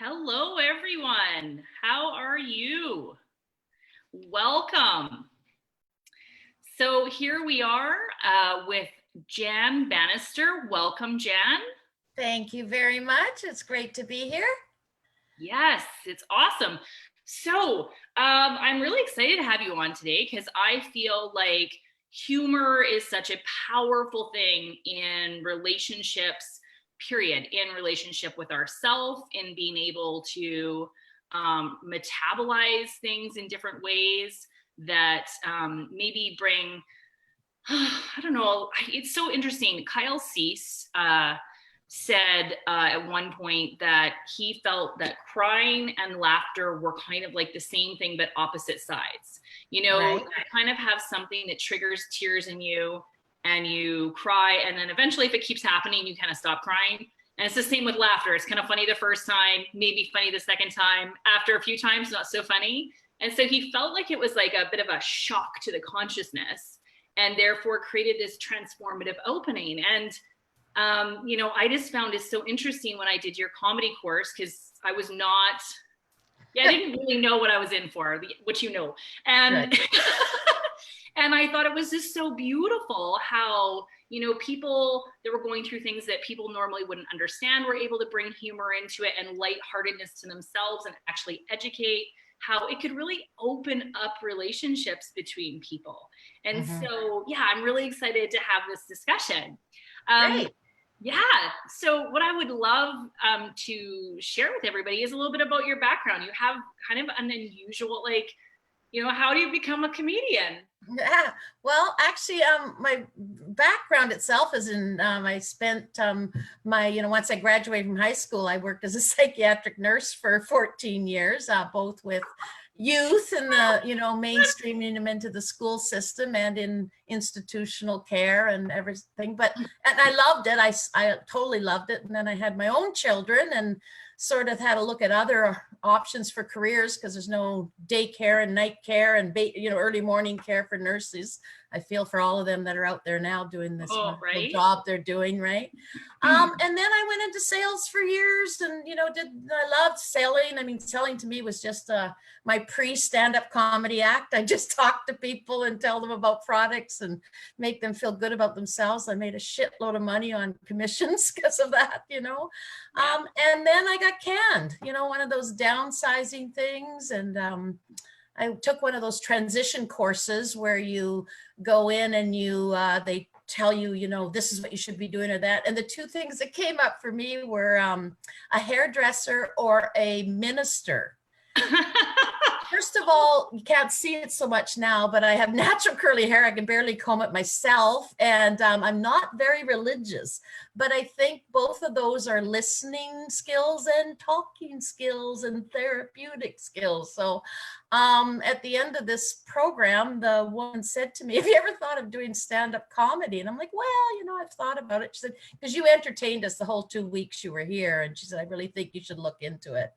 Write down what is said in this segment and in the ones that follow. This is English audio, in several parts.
Hello, everyone. How are you? Welcome. So here we are with Jan Bannister. Welcome, Jan. Thank you very much. It's great to be here. Yes, it's awesome. So I'm really excited to have you on today because I feel like humor is such a powerful thing in relationships, period, in relationship with ourselves, in being able to metabolize things in different ways that maybe bring, I don't know, it's so interesting. Kyle Cease said at one point that he felt that crying and laughter were kind of like the same thing, but opposite sides. Right. You kind of have something that triggers tears in you and you cry. And then eventually, if it keeps happening, you kind of stop crying. And it's the same with laughter. It's kind of funny the first time, maybe funny the second time. After a few times, not so funny. And so he felt like it was like a bit of a shock to the consciousness and therefore created this transformative opening. And I just found it so interesting when I did your comedy course because I was not, I didn't really know what I was in for, which and and I thought it was just so beautiful how people that were going through things that people normally wouldn't understand were able to bring humor into it and lightheartedness to themselves and actually educate how it could really open up relationships between people. And so, yeah, I'm really excited to have this discussion. Um, Great. yeah. So, what I would love to share with everybody is a little bit about your background. You have kind of an unusual, how do you become a comedian? Yeah. Well, actually, my background itself is in, I spent once I graduated from high school, I worked as a psychiatric nurse for 14 years, both with youth and mainstreaming them into the school system and in institutional care and everything. And I loved it. I totally loved it. And then I had my own children and sort of had to look at other options for careers because there's no daycare and night care and early morning care for nurses. I feel for all of them that are out there now doing this wonderful job they're doing, right? And then I went into sales for years and I loved selling. I mean, selling to me was just my pre-stand-up comedy act. I just talk to people and tell them about products and make them feel good about themselves. I made a shitload of money on commissions because of that, and then I got canned, one of those downsizing things. And I took one of those transition courses where you go in and they tell you, this is what you should be doing or that. And the two things that came up for me were a hairdresser or a minister. First of all, you can't see it so much now, but I have natural curly hair. I can barely comb it myself. And I'm not very religious, but I think both of those are listening skills and talking skills and therapeutic skills. So at the end of this program, the woman said to me, have you ever thought of doing stand-up comedy? And I'm like, well, I've thought about it. She said, because you entertained us the whole 2 weeks you were here. And she said, I really think you should look into it.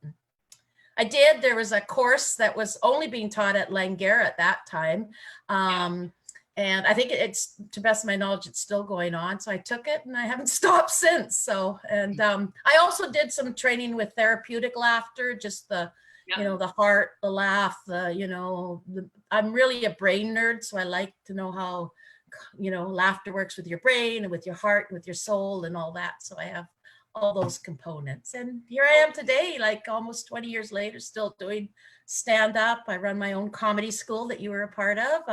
I did. There was a course that was only being taught at Langara at that time. And I think it's, to best of my knowledge, it's still going on. So I took it and I haven't stopped since. So, and I also did some training with therapeutic laughter, just the heart, the laugh, I'm really a brain nerd. So I like to know how, laughter works with your brain and with your heart, and with your soul and all that. So I have all those components. And here I am today, like almost 20 years later, still doing stand-up. I run my own comedy school that you were a part of.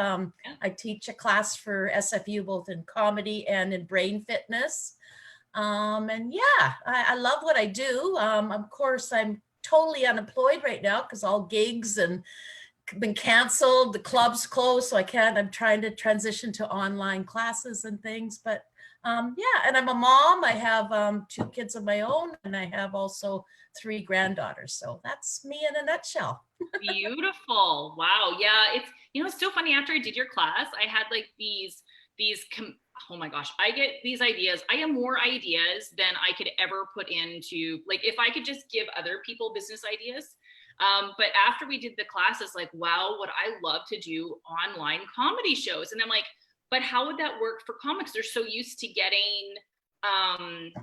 I teach a class for SFU, both in comedy and in brain fitness. And yeah, I love what I do. Of course, I'm totally unemployed right now because all gigs and been canceled, the club's closed, so I'm trying to transition to online classes and things. But yeah, and I'm a mom. I have 2 kids of my own, and I have also 3 granddaughters. So that's me in a nutshell. Beautiful. Wow. Yeah. It's so funny. After I did your class, I had like oh my gosh, I get these ideas. I have more ideas than I could ever put into, like, if I could just give other people business ideas. But after we did the class, it's like, wow, would I love to do online comedy shows? And I'm like, but how would that work for comics? They're so used to getting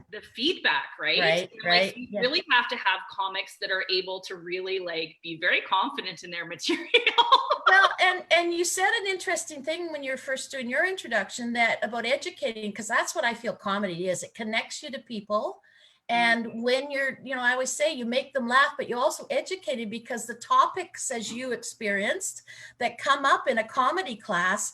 the feedback, right? Right, And, right. you Yeah. really have to have comics that are able to really be very confident in their material. Well, and you said an interesting thing when you were first doing your introduction, that about educating, because that's what I feel comedy is. It connects you to people. And when you're, I always say you make them laugh, but you also educated, because the topics, as you experienced, that come up in a comedy class,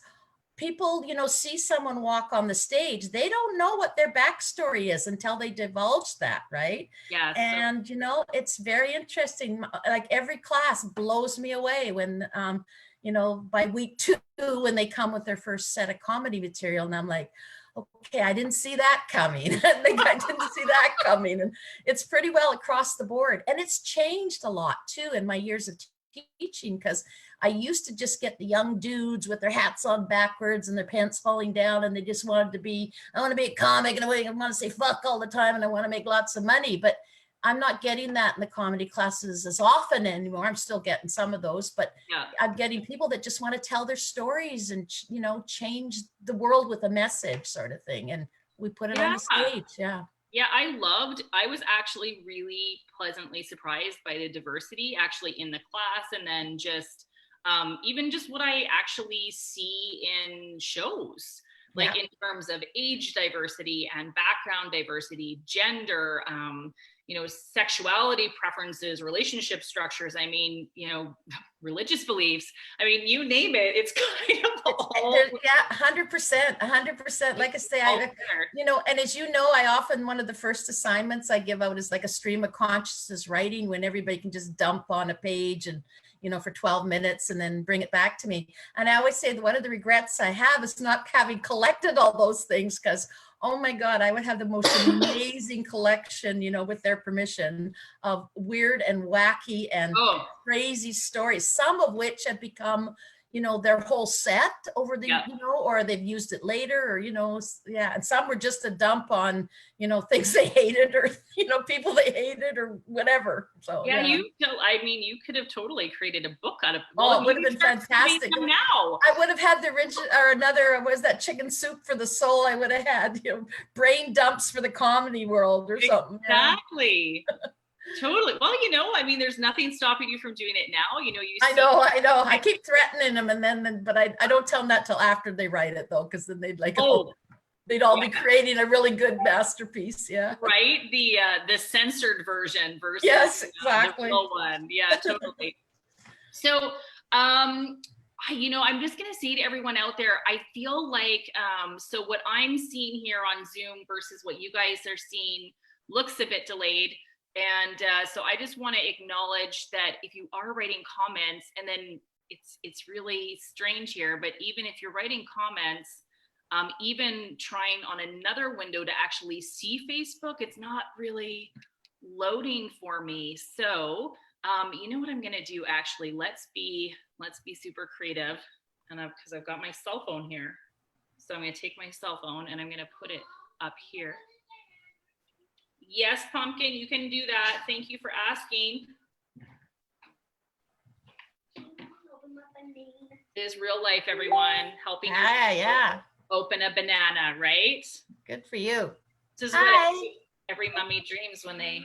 people, see someone walk on the stage, they don't know what their backstory is until they divulge that, right? Yeah. And it's very interesting. Like every class blows me away when by week 2, when they come with their first set of comedy material, and I'm like, okay, I didn't see that coming. I didn't see that coming. And it's pretty well across the board, and it's changed a lot too in my years of teaching, because I used to just get the young dudes with their hats on backwards and their pants falling down, and they just wanted to be, I want to be a comic, and I want to say fuck all the time, and I want to make lots of money. But I'm not getting that in the comedy classes as often anymore. I'm still getting some of those, but yeah. I'm getting people that just want to tell their stories and, change the world with a message, sort of thing. And we put it on the stage. Yeah. Yeah, I was actually really pleasantly surprised by the diversity actually in the class, and then just even just what I actually see in shows, like in terms of age diversity and background diversity, gender, sexuality preferences, relationship structures. I mean, religious beliefs. I mean, you name it, it's kind of all. Yeah, 100%. Like I say, and as you know, I often, one of the first assignments I give out is like a stream of consciousness writing, when everybody can just dump on a page and, for 12 minutes and then bring it back to me. And I always say that one of the regrets I have is not having collected all those things, because oh my God, I would have the most amazing collection, with their permission, of weird and wacky and crazy stories, some of which have become, their whole set over the, or they've used it later, or, and some were just a dump on, things they hated, or, people they hated, or whatever. So you could have totally created a book out of it. Well, it would have been fantastic. Now I would have had the original, or another, was that Chicken Soup for the Soul? I would have had, brain dumps for the comedy world or something. Exactly. Totally. Well, there's nothing stopping you from doing it now. I know. I keep threatening them, but I don't tell them that till after they write it, though, because then they'd they'd all be creating a really good masterpiece. Yeah. Right. The censored version versus exactly. the real one. Yeah, totally. So, I'm just going to say to everyone out there, I feel like, so what I'm seeing here on Zoom versus what you guys are seeing looks a bit delayed. And so I just want to acknowledge that if you are writing comments, and then it's really strange here, but even if you're writing comments, even trying on another window to actually see Facebook, it's not really loading for me. So you know what I'm going to do, actually, let's be super creative, and because I've got my cell phone here. So I'm going to take my cell phone and I'm going to put it up here. Yes, Pumpkin, you can do that. Thank you for asking. It is real life, everyone. Helping open a banana, right? Good for you. This is what every mummy dreams when they...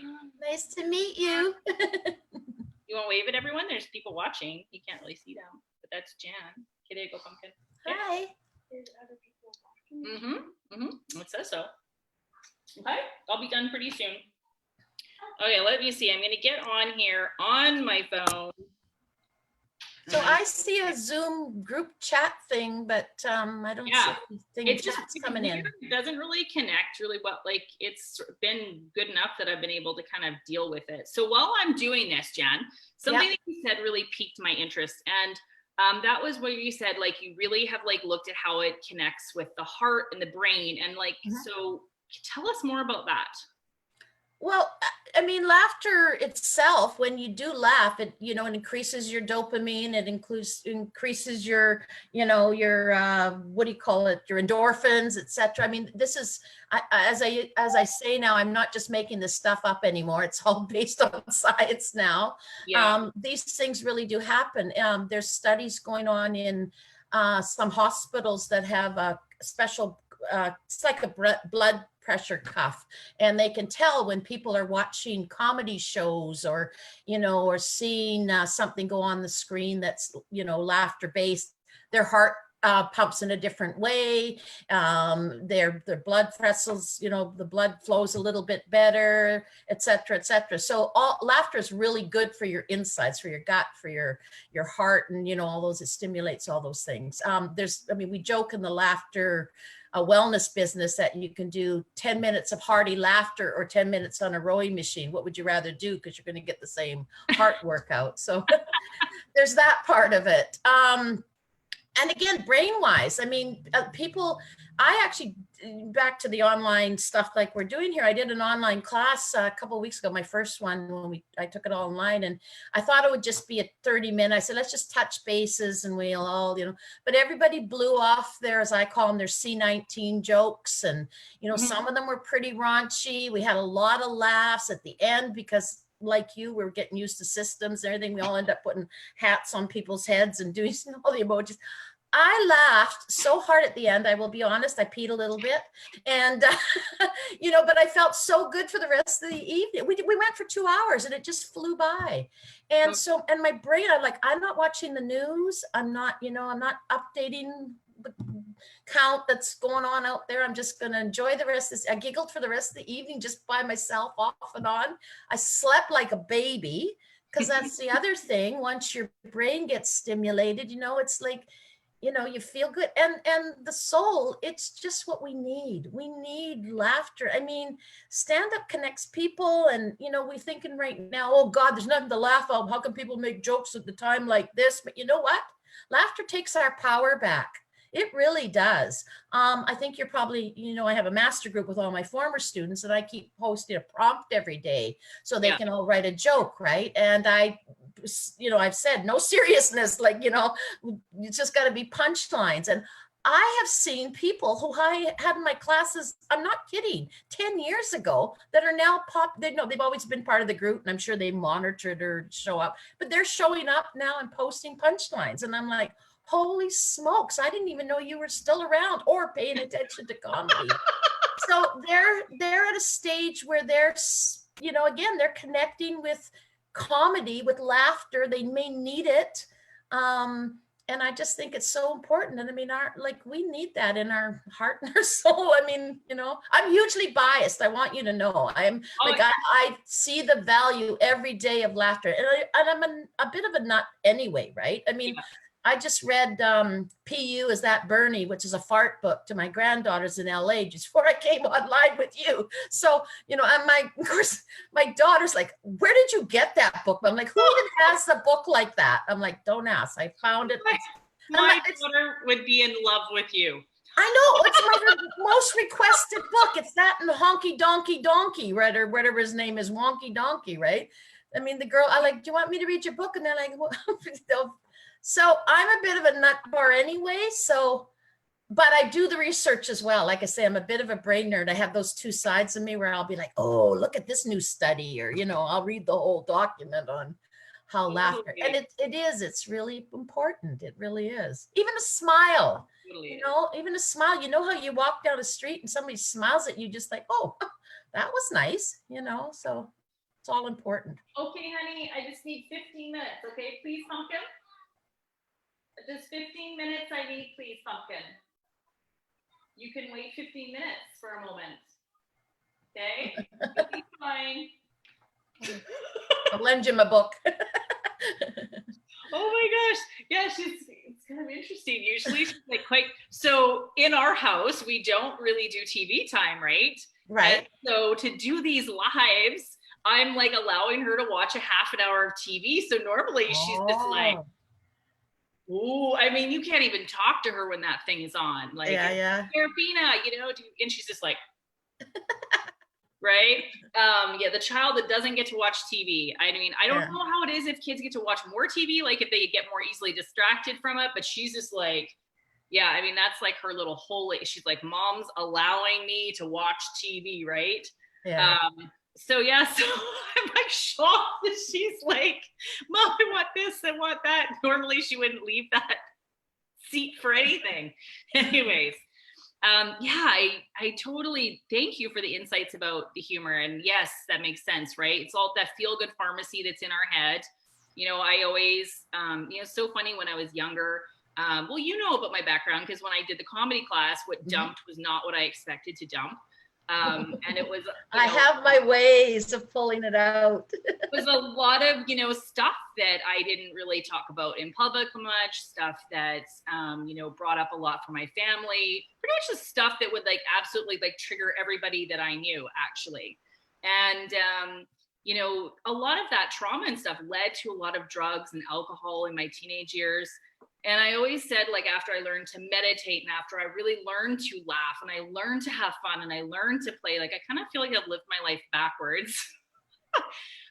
Nice to meet you. You want to wave at everyone? There's people watching. You can't really see them, but that's Jan. Okay, there you go, Pumpkin. Okay. Hi. There's other people watching. It says so. Okay, I'll be done pretty soon. Okay, let me see. I'm going to get on here on my phone. So I see a Zoom group chat thing, but I don't see anything just coming in. It doesn't really connect really well. Like, it's been good enough that I've been able to kind of deal with it. So while I'm doing this, Jan, something that you said really piqued my interest. And that was what you said, like, you really have looked at how it connects with the heart and the brain. And so tell us more about that. Well, I mean, laughter itself, when you do laugh, it, it increases your dopamine. It increases your, what do you call it? Your endorphins, etc. I mean, this is, as I say now, I'm not just making this stuff up anymore. It's all based on science now. Yeah. These things really do happen. There's studies going on in some hospitals that have a special it's like a blood pressure cuff, and they can tell when people are watching comedy shows or, or seeing something go on the screen that's, laughter based. Their heart pumps in a different way. Their blood vessels, the blood flows a little bit better, et cetera, et cetera. So laughter is really good for your insides, for your gut, for your heart, and all those, it stimulates all those things. We joke in the laughter wellness business that you can do 10 minutes of hearty laughter or 10 minutes on a rowing machine. What would you rather do? Because you're going to get the same heart workout. So there's that part of it. And again, brain wise, I actually, back to the online stuff like we're doing here, I did an online class a couple of weeks ago, my first one, when I took it all online, and I thought it would just be a 30-minute. I said, let's just touch bases and we'll all, but everybody blew off their, as I call them, their C19 jokes. And, some of them were pretty raunchy. We had a lot of laughs at the end because, like you, we're getting used to systems and everything. We all end up putting hats on people's heads and doing all the emojis. I laughed so hard at the end. I will be honest, I peed a little bit, and but I felt so good for the rest of the evening. We went for 2 hours and it just flew by. And so, and my brain, I'm not watching the news. I'm not, I'm not updating the count that's going on out there. I'm just going to enjoy the rest of this. I giggled for the rest of the evening just by myself, off and on. I slept like a baby, because that's the other thing. Once your brain gets stimulated, it's like, you feel good, and the soul, it's just what we need. We need laughter. Stand up connects people, and we're thinking right now, oh God, there's nothing to laugh at. How can people make jokes at the time like this? But you know what? Laughter takes our power back. It really does. I think you're probably, I have a master group with all my former students, and I keep posting a prompt every day so they can all write a joke, right? And I've said no seriousness, it's just got to be punchlines. And I have seen people who I had in my classes, I'm not kidding, 10 years ago, that are now they've always been part of the group, and I'm sure they monitored or show up, but they're showing up now and posting punchlines. And I'm like, holy smokes, I didn't even know you were still around or paying attention to comedy. So they're at a stage where they're, again, they're connecting with comedy, with laughter. They may need it. And I just think it's so important. And we need that in our heart and our soul. I'm hugely biased. I want you to know. I see the value every day of laughter. And I'm a bit of a nut anyway, right? I just read PU Is That Bernie, which is a fart book to my granddaughters in LA just before I came online with you. So, and of course, my daughter's like, where did you get that book? I'm like, who even has a book like that? I'm like, don't ask. I found it. My daughter would be in love with you. I know, it's my most requested book. It's that and Honky Donkey Donkey, right? Or whatever his name is, Wonky Donkey, right? The girl, do you want me to read your book? And they're like, well, so I'm a bit of a nut bar anyway. But I do the research as well. Like I say, I'm a bit of a brain nerd. I have those two sides of me where I'll be like, oh, look at this new study, or, I'll read the whole document on how laughter, and it's really important. It really is. Even a smile, even a smile, how you walk down the street and somebody smiles at you, just like, oh, that was nice, so it's all important. Okay, honey, I just need 15 minutes. Okay, please, pumpkin. Just 15 minutes I need, please, pumpkin. You can wait 15 minutes for a moment. Okay? You'll be fine. I'll lend you my book. Oh my gosh. Yeah, it's kind of interesting. Usually she's so in our house, we don't really do TV time, right? Right. And so to do these lives, I'm allowing her to watch a half an hour of TV. So normally she's just like, oh, you can't even talk to her when that thing is on. Yeah. Serafina, and she's just like, right? The child that doesn't get to watch TV. I don't know how it is if kids get to watch more TV, if they get more easily distracted from it, but she's just like, that's her little holy, she's like, mom's allowing me to watch TV, right? Yeah. So I'm shocked that she's like, Mom, I want this, I want that. Normally she wouldn't leave that seat for anything. Anyways, Yeah, I totally thank you for the insights about the humor. And yes, that makes sense, right? It's all that feel good pharmacy that's in our head. I always, so funny when I was younger. Well, you know about my background because when I did the comedy class, what dumped was not what I expected to dump. And it was, I have my ways of pulling it out. it was a lot of, stuff that I didn't really talk about in public much, stuff that, brought up a lot for my family, pretty much the stuff that would like absolutely like trigger everybody that I knew actually. And, a lot of that trauma and stuff led to a lot of drugs and alcohol in my teenage years. And I always said, like, after I learned to meditate and after I really learned to laugh and I learned to have fun and I learned to play, like, I kind of feel like I've lived my life backwards. I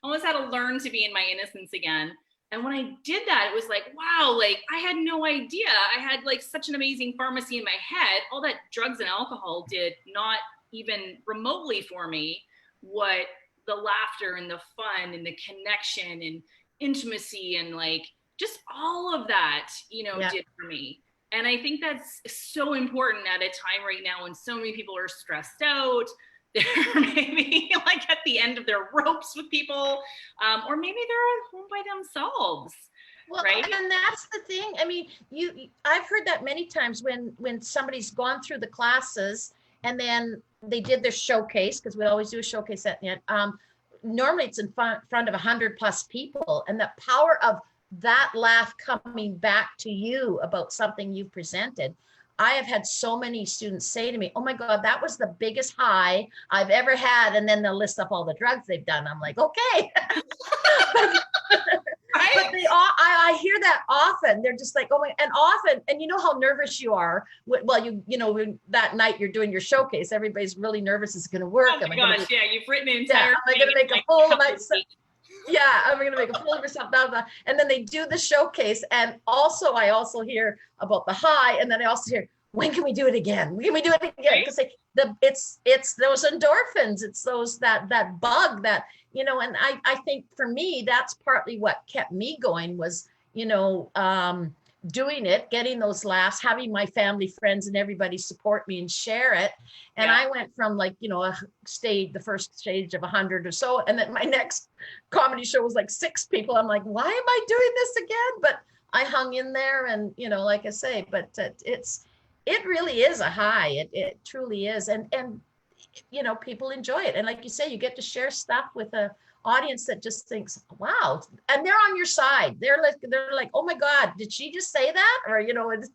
almost had to learn to be in my innocence again. And when I did that, it was like, wow, like I had no idea. I had like such an amazing pharmacy in my head. All that drugs and alcohol did not even remotely for me what the laughter and the fun and the connection and intimacy and like just all of that, did for me. And I think that's so important at a time right now when so many people are stressed out. They're maybe like at the end of their ropes with people, or maybe they're at home by themselves. Well, right? And that's the thing. I mean, I've heard that many times when somebody's gone through the classes and then they did their showcase, because we always do a showcase at the end. Normally it's in front of 100+ people, and the power of that laugh coming back to you about something you presented. I have had so many students say to me, oh my God, that was the biggest high I've ever had. And then they'll list up all the drugs they've done. I'm like, okay. But I hear that often. They're just like, oh my, and often, and you know how nervous you are. Well, that night you're doing your showcase, everybody's really nervous it's going to work. Oh my gosh, yeah, you've written an entire am I going to make a fool of myself? Yeah, I'm going to make a fool of myself. Blah, blah. And then they do the showcase. And also, I also hear about the high. And then I also hear, when can we do it again? When can we do it again? Because it's those endorphins. It's that bug that, and I think for me, that's partly what kept me going was, doing it, getting those laughs, having my family, friends, and everybody support me and share it. And I went from like, the first stage of 100 or so. And then my next comedy show was like 6 people. I'm like, why am I doing this again? But I hung in there and, like I say, but it really is a high. It truly is. And people enjoy it. And like you say, you get to share stuff with a audience that just thinks, wow, and they're on your side. They're like, oh my God, did she just say that? Or, and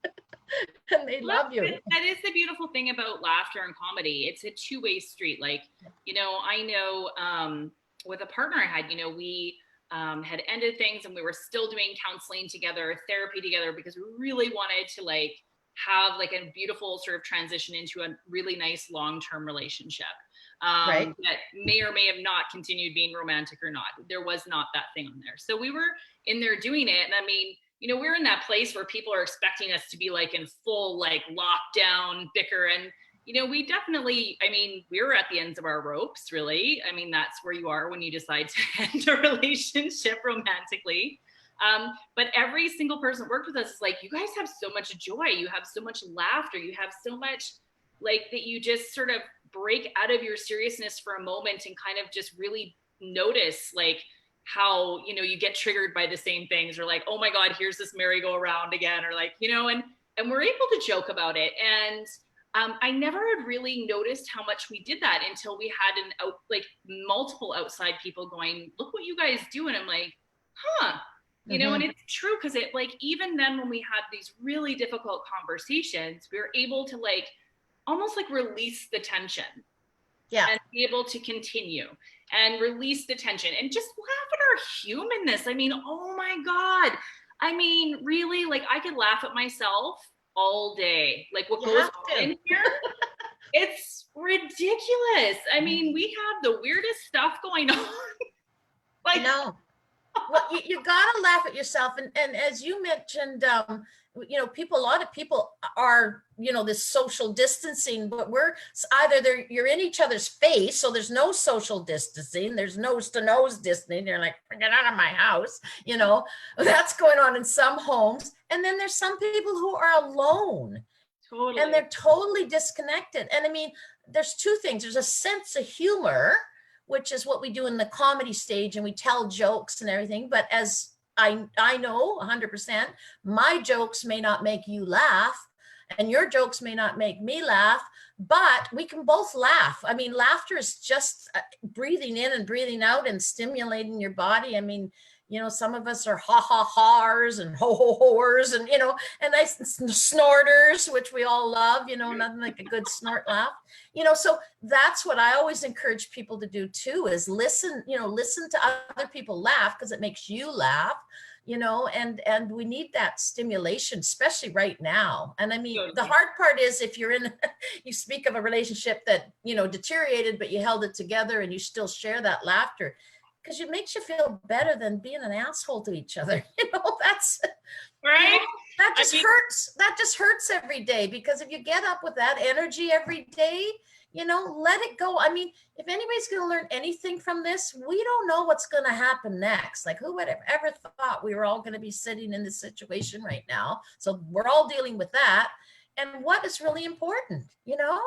they love you. That is the beautiful thing about laughter and comedy. It's a two-way street. Like, I know with a partner I had, we had ended things and we were still doing counseling together, therapy together, because we really wanted to like have like a beautiful sort of transition into a really nice long-term relationship. That may or may have not continued being romantic or not. There was not that thing on there. So we were in there doing it. And I mean, we're in that place where people are expecting us to be like in full, like lockdown bicker. And, we definitely, I mean, we were at the ends of our ropes, really. I mean, that's where you are when you decide to end a relationship romantically. But every single person that worked with us is like, you guys have so much joy. You have so much laughter. You have so much like that you just sort of break out of your seriousness for a moment and kind of just really notice like how, you get triggered by the same things or like, oh my God, here's this merry-go-round again. Or like, and we're able to joke about it. And I never had really noticed how much we did that until we had multiple outside people going, look what you guys do. And I'm like, huh. And it's true because it like, even then when we had these really difficult conversations, we were able to like, almost like release the tension and be able to continue and release the tension and just laugh at our humanness. I mean, oh my God. I mean, really, like I could laugh at myself all day. Like what goes on in here, it's ridiculous. I mean, we have the weirdest stuff going on. Like, no. Well, you gotta laugh at yourself, and as you mentioned, a lot of people are, this social distancing, but we're either you're in each other's face, so there's no social distancing, there's nose to nose distancing. You're like, get out of my house, that's going on in some homes, and then there's some people who are alone. Totally. And they're totally disconnected. And I mean, there's two things. There's a sense of humor, which is what we do in the comedy stage, and we tell jokes and everything. But as I know 100%, my jokes may not make you laugh, and your jokes may not make me laugh, but we can both laugh. I mean, laughter is just breathing in and breathing out and stimulating your body. I mean, you know, some of us are ha ha ha's and ho ho ho's and, you know, and nice snorters, which we all love, you know, nothing like a good snort laugh, you know. So that's what I always encourage people to do too, is listen, you know, listen to other people laugh, because it makes you laugh, you know, and we need that stimulation, especially right now. And I mean, the hard part is if you're in, you speak of a relationship that, you know, deteriorated, but you held it together and you still share that laughter, because it makes you feel better than being an asshole to each other. You know, that's right. You know, that just hurts. That just hurts every day, because if you get up with that energy every day, you know, let it go. I mean, if anybody's going to learn anything from this, we don't know what's going to happen next. Like, who would have ever thought we were all going to be sitting in this situation right now? So we're all dealing with that. And what is really important, you know?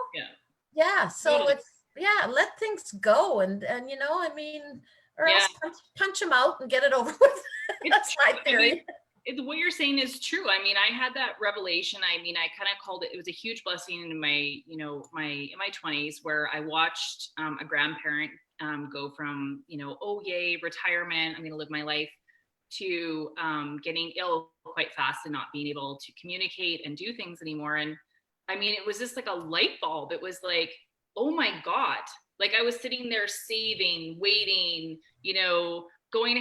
Yeah. So Totally. it's, yeah, let things go. And you know, I mean, or else punch them out and get it over with. That's my theory. I mean, what you're saying is true. I mean, I had that revelation. I mean, I kind of called it, it was a huge blessing in my, you know, in my 20s, where I watched a grandparent go from, you know, oh yay, retirement, I'm going to live my life, to getting ill quite fast and not being able to communicate and do things anymore. And I mean, it was just like a light bulb. It was like, oh my God. Like, I was sitting there saving, waiting, you know, going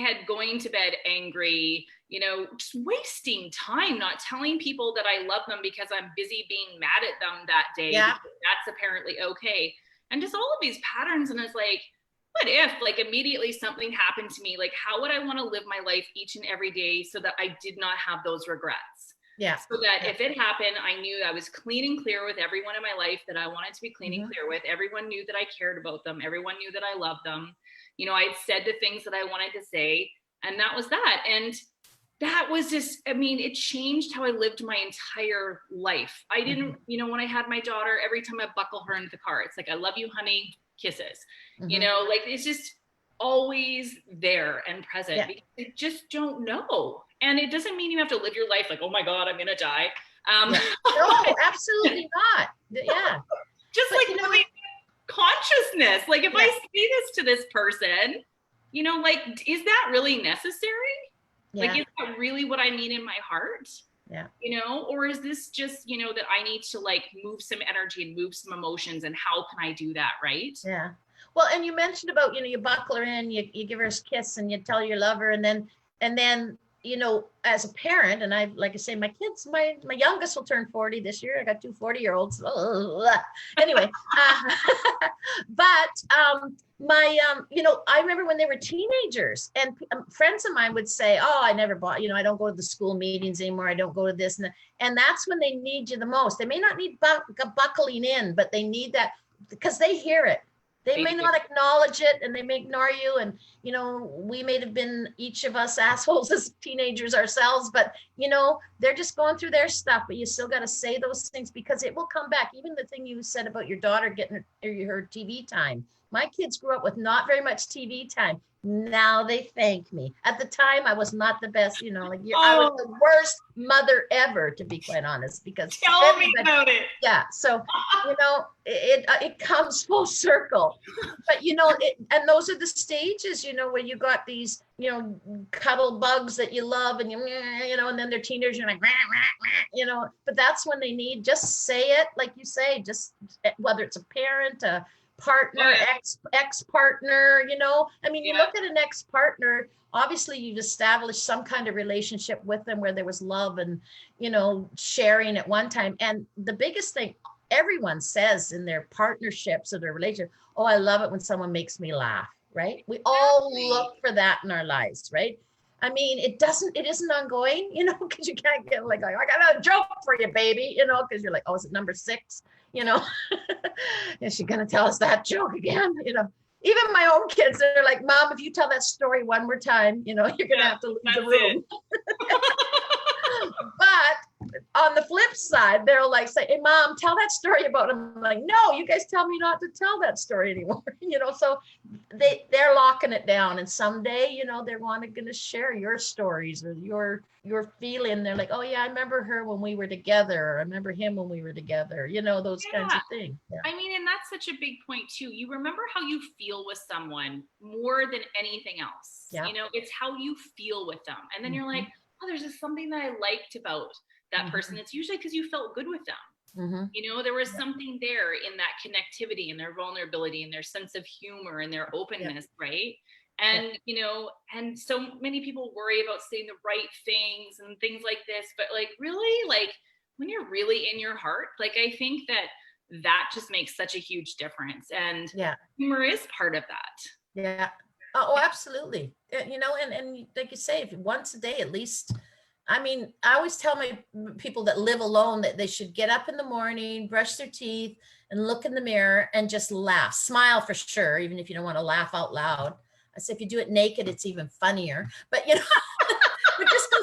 to bed angry, you know, just wasting time, not telling people that I love them because I'm busy being mad at them that day. Yeah. That's apparently okay. And just all of these patterns. And it's like, what if, like, immediately something happened to me? Like, how would I want to live my life each and every day so that I did not have those regrets? Yeah. So that if it happened, I knew I was clean and clear with everyone in my life that I wanted to be clean and clear with. Everyone knew that I cared about them. Everyone knew that I loved them. You know, I'd said the things that I wanted to say, and that was that. And that was just, I mean, it changed how I lived my entire life. I didn't, you know, when I had my daughter, every time I buckle her into the car, it's like, I love you, honey, kisses. You know, like, it's just always there and present, because you just don't know. And it doesn't mean you have to live your life like, oh my God, I'm going to die. No, absolutely not. Yeah. Just like, you know, consciousness. Like, if I say this to this person, you know, like, is that really necessary? Like, is that really what I need in my heart? Yeah. You know, or is this just, you know, that I need to like move some energy and move some emotions, and how can I do that? Right. Yeah. Well, and you mentioned about, you know, you buckle her in, you give her a kiss and you tell her you love her. And then, you know, as a parent, and I, like I say, my kids, my youngest will turn 40 this year. I got two 40-year-olds. Anyway, but you know, I remember when they were teenagers, and friends of mine would say, oh, I never bought, you know, I don't go to the school meetings anymore. I don't go to this. And that's when they need you the most. They may not need buckling in, but they need that, because they hear it. They may not acknowledge it, and they may ignore you. And, you know, we may have been, each of us, assholes as teenagers ourselves, but, you know, they're just going through their stuff. But you still got to say those things, because it will come back. Even the thing you said about your daughter getting her TV time. My kids grew up with not very much TV time. Now they thank me. At the time, I was not the best, you know, like I was the worst mother ever, to be quite honest, because tell me about it. Yeah. So, you know, it comes full circle, but, you know, and those are the stages, you know, where you got these, you know, cuddle bugs that you love, and you know, and then they're teenagers, you're like, you know, but that's when they need, just say it, like you say, just whether it's a parent, a partner, ex-partner, you know, I mean, you look at an ex-partner, obviously you've established some kind of relationship with them where there was love and, you know, sharing at one time. And the biggest thing everyone says in their partnerships or their relationship, oh, I love it when someone makes me laugh, right? We all look for that in our lives, right? I mean, it isn't ongoing, you know, because you can't get like, I got a joke for you, baby, you know, because you're like, oh, is it number 6? You know, is she going to tell us that joke again? You know, even my own kids, they're like, Mom, if you tell that story one more time, you know, you're going to have to leave the room. But on the flip side, they'll like say, "Hey, mom, tell that story about him." I'm like, "No, you guys tell me not to tell that story anymore." So they're locking it down, and someday, they're going to share your stories or your feeling. They're like, "Oh yeah, I remember her when we were together, or I remember him when we were together." Those kinds of things. Yeah. I mean, and that's such a big point too. You remember how you feel with someone more than anything else. Yeah. It's how you feel with them, and then you're like, "Oh, there's just something that I liked about that person." It's usually because you felt good with them. There was something there in that connectivity and their vulnerability and their sense of humor and their openness, right? And and so many people worry about saying the right things and things like this, but like really, like when you're really in your heart, like I think that just makes such a huge difference, and humor is part of that. Yeah. Oh, absolutely. And like you say, if once a day at least. I mean, I always tell my people that live alone that they should get up in the morning, brush their teeth, and look in the mirror and just laugh. Smile for sure, even if you don't want to laugh out loud. I say if you do it naked, it's even funnier. But but just go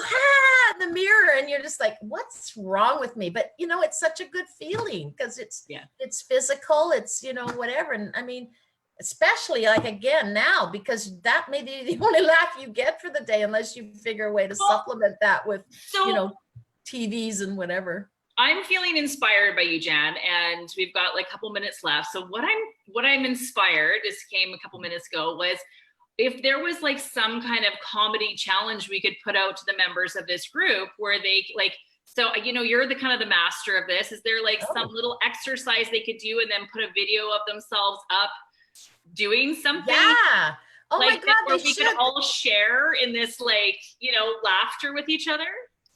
in the mirror, and you're just like, "What's wrong with me?" But it's such a good feeling because it's physical. It's whatever. And I mean, especially like again now, because that may be the only laugh you get for the day unless you figure a way to supplement that with TVs and whatever. I'm feeling inspired by you, Jan, and we've got like a couple minutes left. So what I'm inspired, this came a couple minutes ago, was if there was like some kind of comedy challenge we could put out to the members of this group where they like, so you're the kind of the master of this. Is there like some little exercise they could do and then put a video of themselves up doing something? Yeah. Oh like my God, where we could all share in this like, laughter with each other?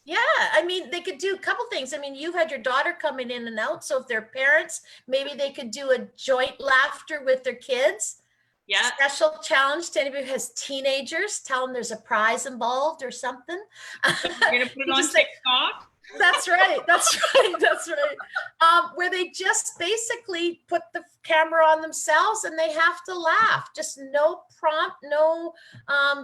Yeah, I mean, they could do a couple things. I mean, you've had your daughter coming in and out. So if they're parents, maybe they could do a joint laughter with their kids. Yeah. Special challenge to anybody who has teenagers. Tell them there's a prize involved or something. You're going to put it on TikTok? That's right. That's right. That's right. Where they just basically put the camera on themselves and they have to laugh. Just no prompt, no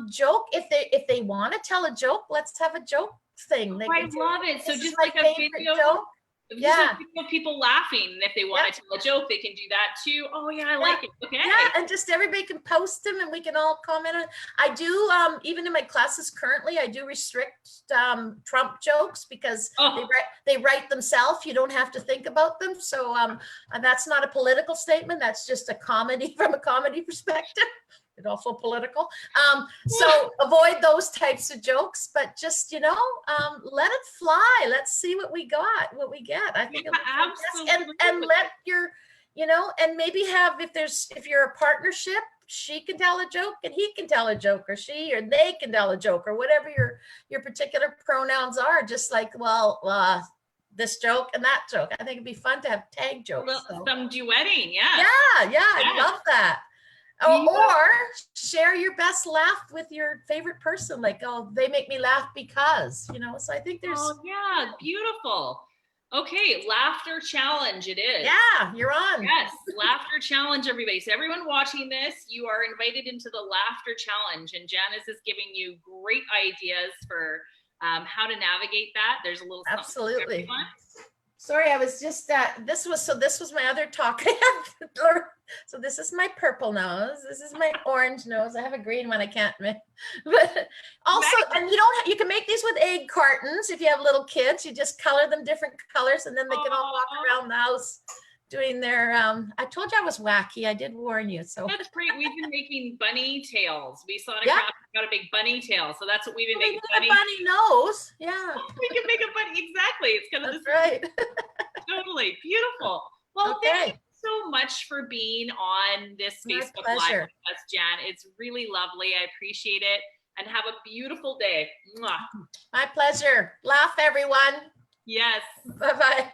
joke. If they want to tell a joke, let's have a joke thing. I love it. So just like a video. Joke. Yeah. People laughing. If they want to tell a joke, they can do that too. Oh yeah, I like it. Okay. Yeah, and just everybody can post them and we can all comment on it. I do, even in my classes currently, I do restrict Trump jokes because they write themselves. You don't have to think about them. So and that's not a political statement. That's just a comedy from a comedy perspective. It's also political. So avoid those types of jokes, but just, let it fly. Let's see what we get. I think absolutely. And let your, and maybe have, if you're a partnership, she can tell a joke and he can tell a joke, or she or they can tell a joke, or whatever your particular pronouns are. Just like, this joke and that joke. I think it'd be fun to have tag jokes. Some duetting, yeah. Yeah, I love that. Or share your best laugh with your favorite person. Like, they make me laugh because, so I think there's. Oh, yeah, beautiful. Okay, laughter challenge it is. Yeah, you're on. Yes, laughter challenge, everybody. So everyone watching this, you are invited into the laughter challenge. And Janice is giving you great ideas for how to navigate that. There's a little absolutely. Sorry, I was just this was my other talk. So this is my purple nose. This is my orange nose. I have a green one. I can't make. But also, and you can make these with egg cartons. If you have little kids, you just color them different colors, and then they can all walk around the house doing their. I told you I was wacky. I did warn you. So that's great. We've been making bunny tails. We saw it got a big bunny tail, so that's what we've been making. A bunny nose. Yeah. We can make a bunny. Exactly. It's kind of that's right. Totally beautiful. Well, thank you so much for being on this Facebook Live with us, Jan. It's really lovely. I appreciate it. And have a beautiful day. Mwah. My pleasure. Laugh, everyone. Yes. Bye-bye.